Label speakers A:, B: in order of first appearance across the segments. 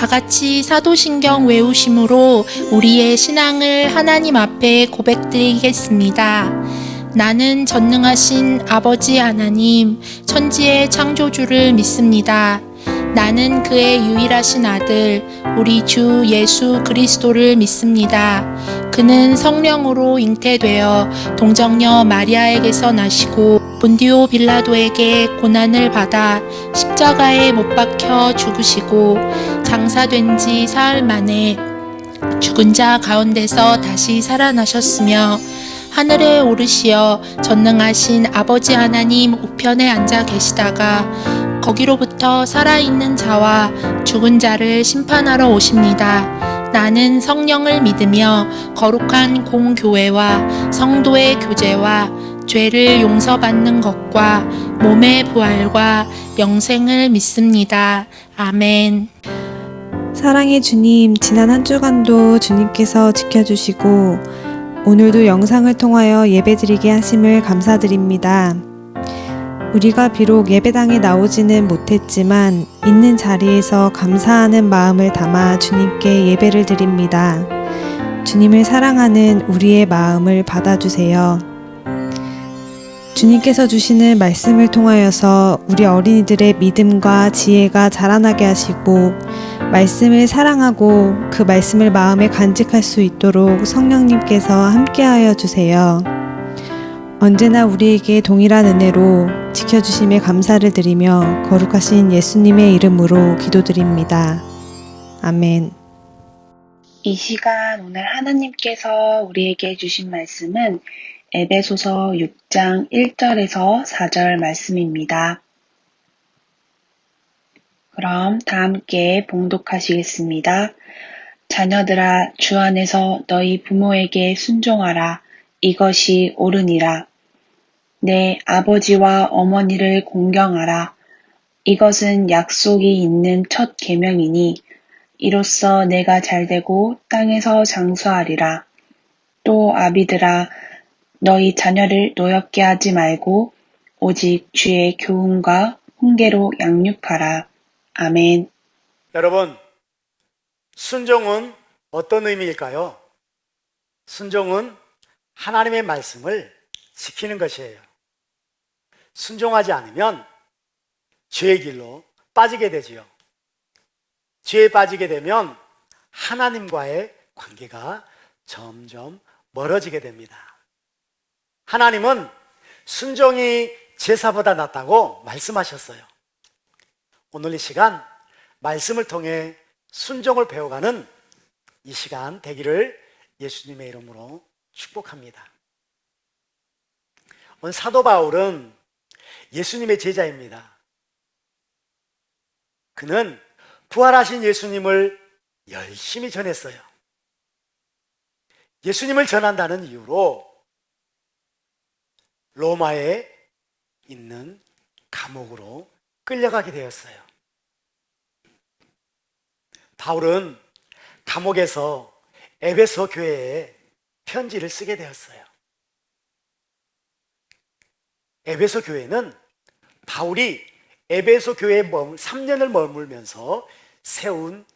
A: 다 같이 사도신경 외우심으로 우리의 신앙을 하나님 앞에 고백드리겠습니다. 나는 전능하신 아버지 하나님, 천지의 창조주를 믿습니다. 나는 그의 유일하신 아들, 우리 주 예수 그리스도를 믿습니다. 그는 성령으로 잉태되어 동정녀 마리아에게서 나시고 본디오 빌라도에게 고난을 받아 십자가에 못 박혀 죽으시고 장사된 지 사흘 만에 죽은 자 가운데서 다시 살아나셨으며 하늘에 오르시어 전능하신 아버지 하나님 우편에 앉아 계시다가 거기로부터 살아있는 자와 죽은 자를 심판하러 오십니다. 나는 성령을 믿으며 거룩한 공교회와 성도의 교제와 죄를 용서받는 것과 몸의 부활과 영생을 믿습니다. 아멘.
B: 사랑의 주님, 지난 한 주간도 주님께서 지켜주시고 오늘도 영상을 통하여 예배드리게 하심을 감사드립니다. 우리가 비록 예배당에 나오지는 못했지만 있는 자리에서 감사하는 마음을 담아 주님께 예배를 드립니다. 주님을 사랑하는 우리의 마음을 받아주세요. 주님께서 주시는 말씀을 통하여서 우리 어린이들의 믿음과 지혜가 자라나게 하시고 말씀을 사랑하고 그 말씀을 마음에 간직할 수 있도록 성령님께서 함께하여 주세요. 언제나 우리에게 동일한 은혜로 지켜주심에 감사를 드리며 거룩하신 예수님의 이름으로 기도드립니다. 아멘.
C: 이 시간 오늘 하나님께서 우리에게 주신 말씀은 에베소서 6장 1절에서 4절 말씀입니다. 그럼 다 함께 봉독하시겠습니다. 자녀들아, 주 안에서 너희 부모에게 순종하라. 이것이 옳으니라. 내 아버지와 어머니를 공경하라. 이것은 약속이 있는 첫 계명이니 이로써 내가 잘되고 땅에서 장수하리라. 또 아비들아, 너희 자녀를 노엽게 하지 말고 오직 주의 교훈과 훈계로 양육하라. 아멘.
D: 여러분, 순종은 어떤 의미일까요? 순종은 하나님의 말씀을 지키는 것이에요. 순종하지 않으면 죄의 길로 빠지게 되지요. 죄에 빠지게 되면 하나님과의 관계가 점점 멀어지게 됩니다. 하나님은 순종이 제사보다 낫다고 말씀하셨어요. 오늘 이 시간 말씀을 통해 순종을 배워가는 이 시간 되기를 예수님의 이름으로 축복합니다. 오늘 사도 바울은 예수님의 제자입니다. 그는 부활하신 예수님을 열심히 전했어요. 예수님을 전한다는 이유로 로마에 있는 감옥으로 끌려가게 되었어요. 바울은 감옥에서 에베소 교회에 편지를 쓰게 되었어요. 에베소 교회는 바울이 에베소 교회에 3년을 머물면서 세운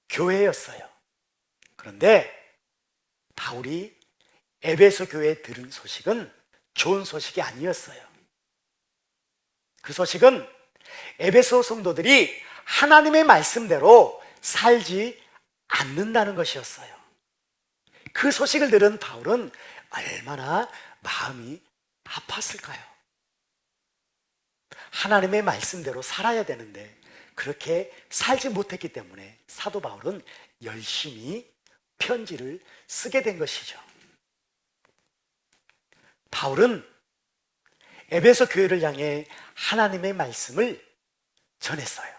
D: 교회였어요. 그런데 바울이 에베소 교회에 들은 소식은 좋은 소식이 아니었어요. 그 소식은 에베소 성도들이 하나님의 말씀대로 살지 않는다는 것이었어요. 그 소식을 들은 바울은 얼마나 마음이 아팠을까요? 하나님의 말씀대로 살아야 되는데 그렇게 살지 못했기 때문에 사도 바울은 열심히 편지를 쓰게 된 것이죠. 바울은 에베소 교회를 향해 하나님의 말씀을 전했어요.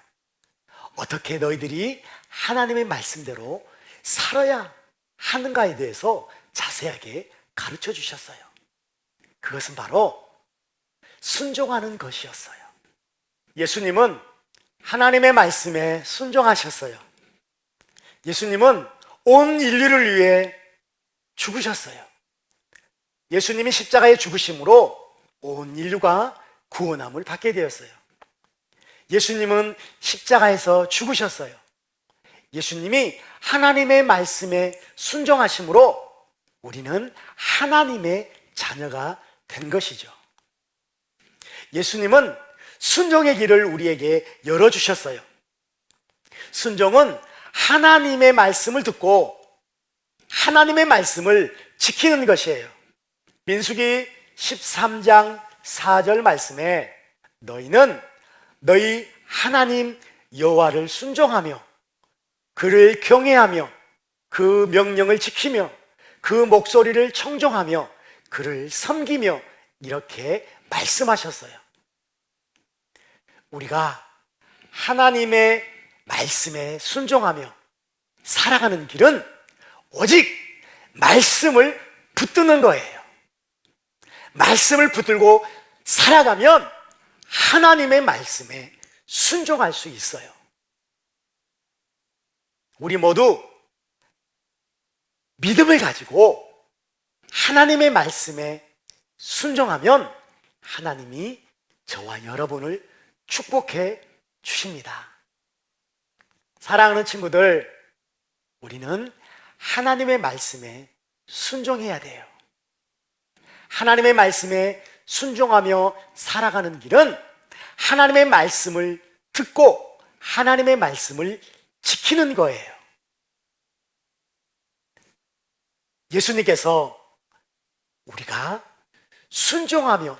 D: 어떻게 너희들이 하나님의 말씀대로 살아야 하는가에 대해서 자세하게 가르쳐 주셨어요. 그것은 바로 순종하는 것이었어요. 예수님은 하나님의 말씀에 순종하셨어요. 예수님은 온 인류를 위해 죽으셨어요. 예수님이 십자가에 죽으심으로 온 인류가 구원함을 받게 되었어요. 예수님은 십자가에서 죽으셨어요. 예수님이 하나님의 말씀에 순종하심으로 우리는 하나님의 자녀가 된 것이죠. 예수님은 순종의 길을 우리에게 열어주셨어요. 순종은 하나님의 말씀을 듣고 하나님의 말씀을 지키는 것이에요. 민수기 13장 4절 말씀에 너희는 너희 하나님 여호와를 순종하며 그를 경외하며 그 명령을 지키며 그 목소리를 청종하며 그를 섬기며 이렇게 말씀하셨어요. 우리가 하나님의 말씀에 순종하며 살아가는 길은 오직 말씀을 붙드는 거예요. 말씀을 붙들고 살아가면 하나님의 말씀에 순종할 수 있어요. 우리 모두 믿음을 가지고 하나님의 말씀에 순종하면 하나님이 저와 여러분을 축복해 주십니다. 사랑하는 친구들, 우리는 하나님의 말씀에 순종해야 돼요. 하나님의 말씀에 순종하며 살아가는 길은 하나님의 말씀을 듣고 하나님의 말씀을 지키는 거예요. 예수님께서 우리가 순종하며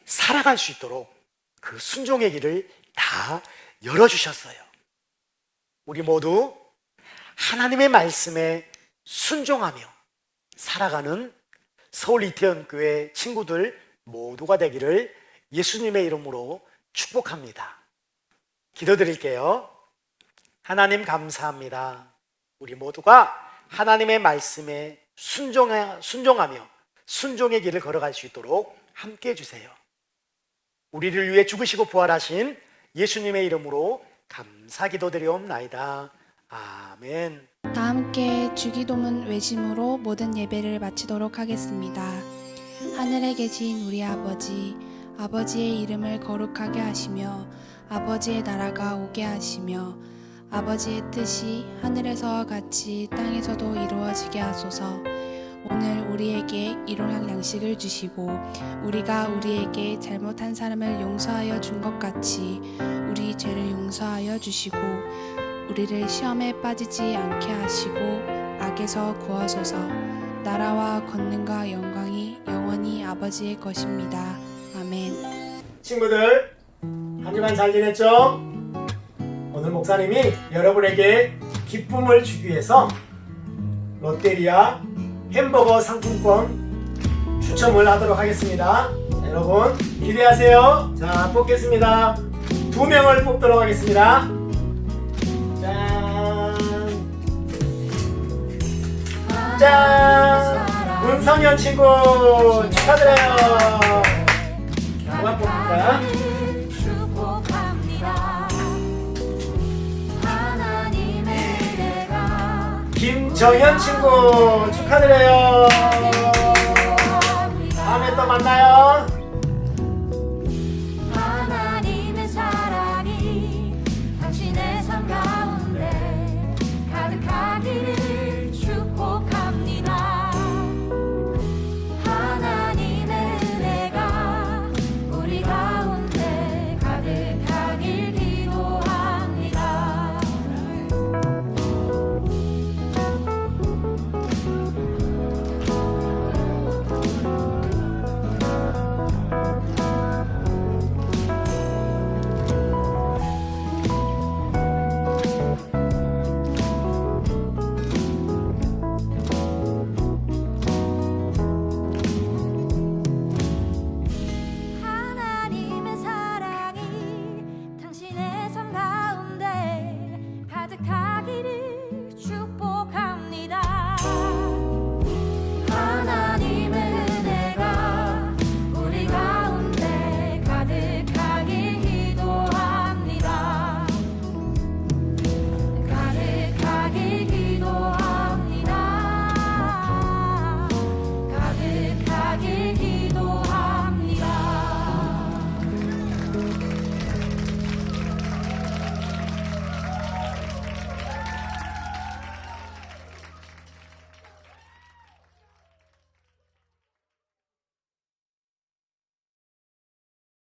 D: 살아갈 수 있도록 그 순종의 길을 다 열어주셨어요. 우리 모두 하나님의 말씀에 순종하며 살아가는 서울 이태원교회 친구들 모두가 되기를 예수님의 이름으로 축복합니다. 기도드릴게요. 하나님 감사합니다. 우리 모두가 하나님의 말씀에 순종하며 순종의 길을 걸어갈 수 있도록 함께 해주세요. 우리를 위해 죽으시고 부활하신 예수님의 이름으로 감사 기도드리옵나이다. 아멘.
E: 다 함께 주기도문 외심으로 모든 예배를 마치도록 하겠습니다. 하늘에 계신 우리 아버지, 아버지의 이름을 거룩하게 하시며 아버지의 나라가 오게 하시며 아버지의 뜻이 하늘에서와 같이 땅에서도 이루어지게 하소서. 오늘 우리에게 일용할 양식을 주시고 우리가 우리에게 잘못한 사람을 용서하여 준 것 같이 우리 죄를 용서하여 주시고 우리를 시험에 빠지지 않게 하시고 악에서 구하소서. 나라와 권능과 영광이 영원히 아버지의 것입니다. 아멘.
D: 친구들, 한 주간 잘 지냈죠? 오늘 목사님이 여러분에게 기쁨을 주기 위해서 롯데리아 햄버거 상품권 추첨을 하도록 하겠습니다. 자, 여러분 기대하세요. 자, 뽑겠습니다. 2명을 뽑도록 하겠습니다. 짠! 문성현 친구 축하드려요. 그만 뽑을까? 김정현 친구 축하드려요. 다음에 또 만나요.